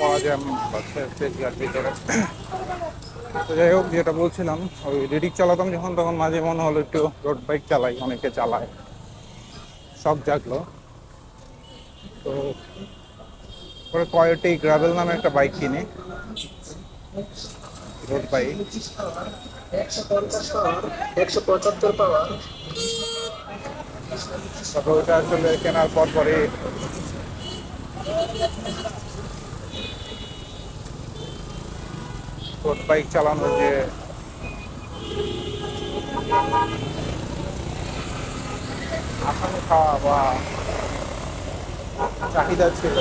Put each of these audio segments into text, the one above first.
পড়া জ্যাম বাসে তেজগাঁর ভিতরে। তো যাই হোক, যেটা বলছিলাম, ওই রিডিক চালাতাম যখন, তখন মাঝে মনে হলো একটু রোড বাইক চালাই, অনেকে চালায়, শখ জাগলো। তো পরে কয়োটি গ্রাভেল নামে একটা বাইক কিনি, রোড বাইক। 150 পাওয়ার, 175 পাওয়ার। তারপর ওটা আসলে কেনার পর পরে রোড বাইক চালানোর যে আকাঙ্ক্ষা বা চাহিদা ছিল,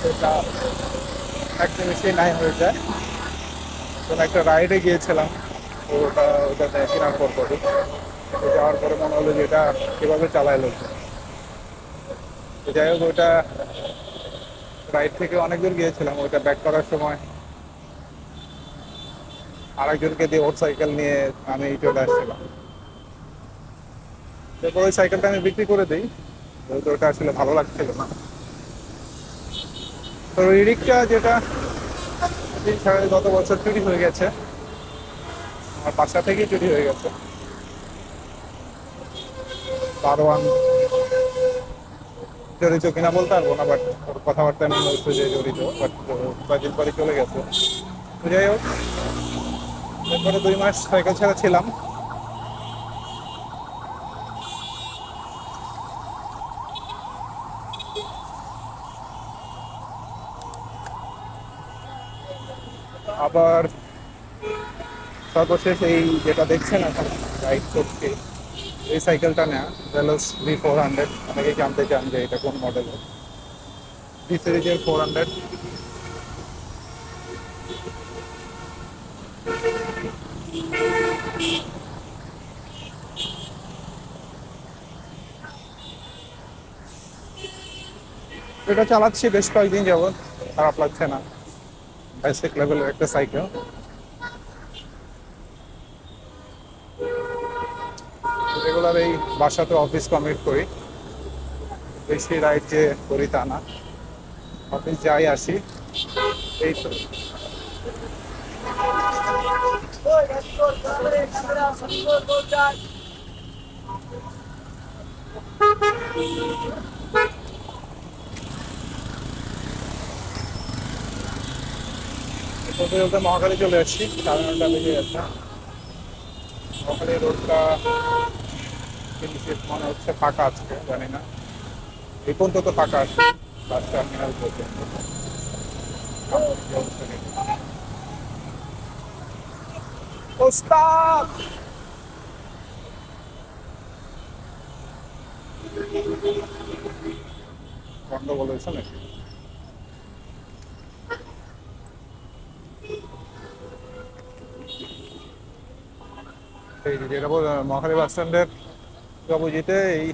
সেটা এক নিমিষেই নাই হয়ে যায়। কোনো একটা রাইডে গিয়েছিলাম, তো ওটাতে কেনার পর পরই, তো যাওয়ার পরে মনে হলো যে এটা কীভাবে চালায় লোক। তো যাই হোক, ওইটা রাইড থেকে অনেক দূর গিয়েছিলাম, ওইটা ব্যাক করার সময় আরেকজনকে দিয়ে ওর সাইকেল নিয়ে আমি চলে আসছিলাম। তারপর ওই সাইকেলটা আমি বিক্রি করে দিই, যেহেতু ওটা আসলে ভালো লাগছিল না। তো রিডিকটা যেটা গত বছর চুরি হয়ে গেছে, আমার বাসা থেকেই চুরি হয়ে গেছে। দারোয়ান জড়িত কিনা বলতে পারবো না, বাট ওর কথাবার্তা নিয়ে বলছে যে জড়িত, বাট কয়েকদিন পরে চলে গেছে। তো যাই হোক, এরপরে 2 মাস সাইকেল ছাড়া ছিলাম। আবার সর্বশেষ এই যেটা দেখছেন এখন রাইড করছি, এই সাইকেলটা নেওয়া ভেলোস V400। অনেকেই জানতে চান যে এটা কোন মডেলের। ভি সিরিজের 400। এটা চালাচ্ছি বেশ কয়েকদিন যাবৎ, খারাপ লাগছে না। বেসিক লেভেলের একটা সাইকেল। রেগুলার এই বাসাতে অফিস কমিট করি, বেশি রাইড যে করি তা না, অফিস যাই আসি এই তো। বলতে বলতে মহাখালী চলে আসছি, 9:30 বেজে গেছে। মহাখালী রোডটা মনে হচ্ছে ফাঁকা আজকে, জানি না, এই পর্যন্ত তো ফাঁকা আছে বাস টার্মিনাল পর্যন্ত। ওস্তাদ গন্ডগোল হয়েছে নাকি? এই যেটা মহাখালী বাস স্ট্যান্ডের অপোজিটে এই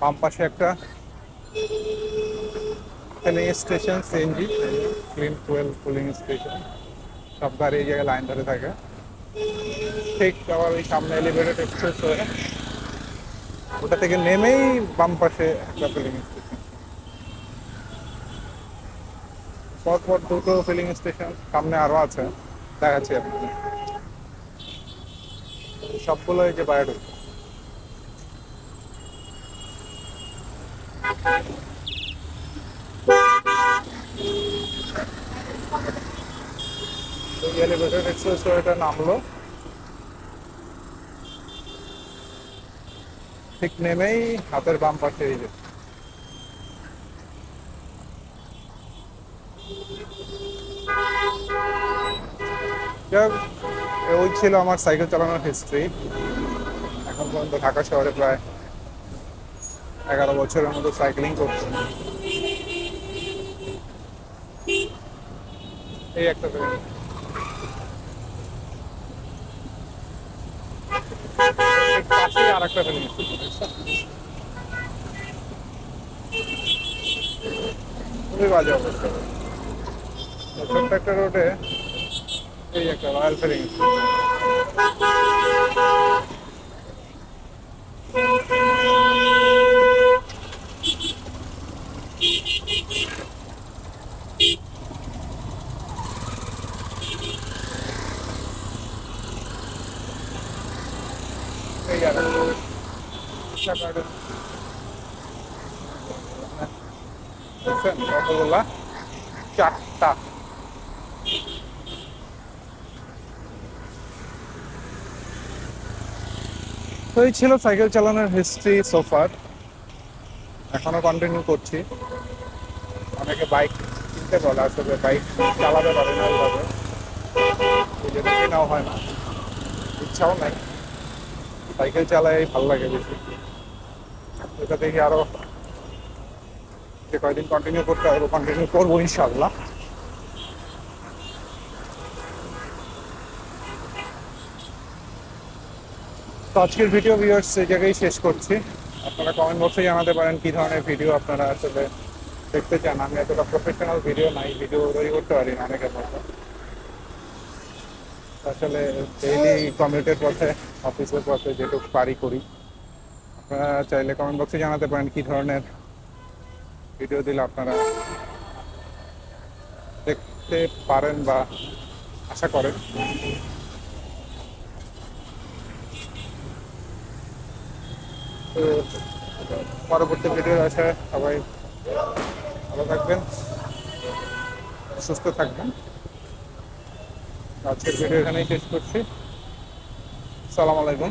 বাম পাশে একটা filling station, CNG clean fuel filling station. সব গাড়ি এই জায়গায় লাইন ধরে থাকে। ঠিক আবার ওই সামনে এলিভেটেড এক্সপ্রেস হয়ে ওটা থেকে নেমেই বাম পাশে একটা ফিলিং স্টেশন। পরপর দুটো ফিলিং স্টেশন, সামনে আরও আছে, দেখাচ্ছি আপনাকে। সবগুলো এই যে বাইরে। এলিভেটেড এক্সপ্রেস এটা নামলো, ঠিক নেমেই হাতের বাম পাশে এই যে। যাক, ওই ছিল আমার সাইকেল চালানোর হিস্ট্রি। এখন পর্যন্ত ঢাকা শহরে প্রায় 11 বছরের মতো সাইক্লিং করছি। এই একটা পাশেই আর একটা ফিলিং স্টেশন, খুবই বাজে অবস্থা। ছোট্ট একটা রোডে এই একটা রয়্যাল ফিলিং স্টেশন। দেখছেন কতগুলা? 4টা। তো এই ছিল সাইকেল চালানোর হিস্ট্রি সোফার। এখনো কন্টিনিউ করছি। অনেকে বাইক কিনতে বলে, আসলে বাইক চালাতে পারে না ওইভাবে, এই জন্য কেনাও হয় না, ইচ্ছাও নাই। সাইকেল চালাই ভালো লাগে বেশি। এটা দেখি আরো যে কয়দিন কন্টিনিউ করতে হবে, কন্টিনিউ করবো ইনশাল্লাহ। তো আজকের ভিডিও ভিউয়ার্স এই জায়গায় শেষ করছি। আপনারা কমেন্ট বক্সে জানাতে পারেন কি ধরনের ভিডিও আপনারা আসলে দেখতে চান। আমি এতটা প্রফেশনাল ভিডিও নাই, ভিডিও তৈরি করতে পারি না অনেকের মতো। আসলে ডেইলি কমিউটের পথে, অফিসের পথে যেটুকু পারি করি। আপনারা চাইলে কমেন্ট বক্সে জানাতে পারেন কি ধরনের ভিডিও দিলে আপনারা দেখতে পারেন বা আশা করেন। তো পরবর্তী ভিডিও আশায় সবাই ভালো থাকবেন, সুস্থ থাকবেন। আজকের ভিডিও এখানেই শেষ করছি। আসসালামু আলাইকুম।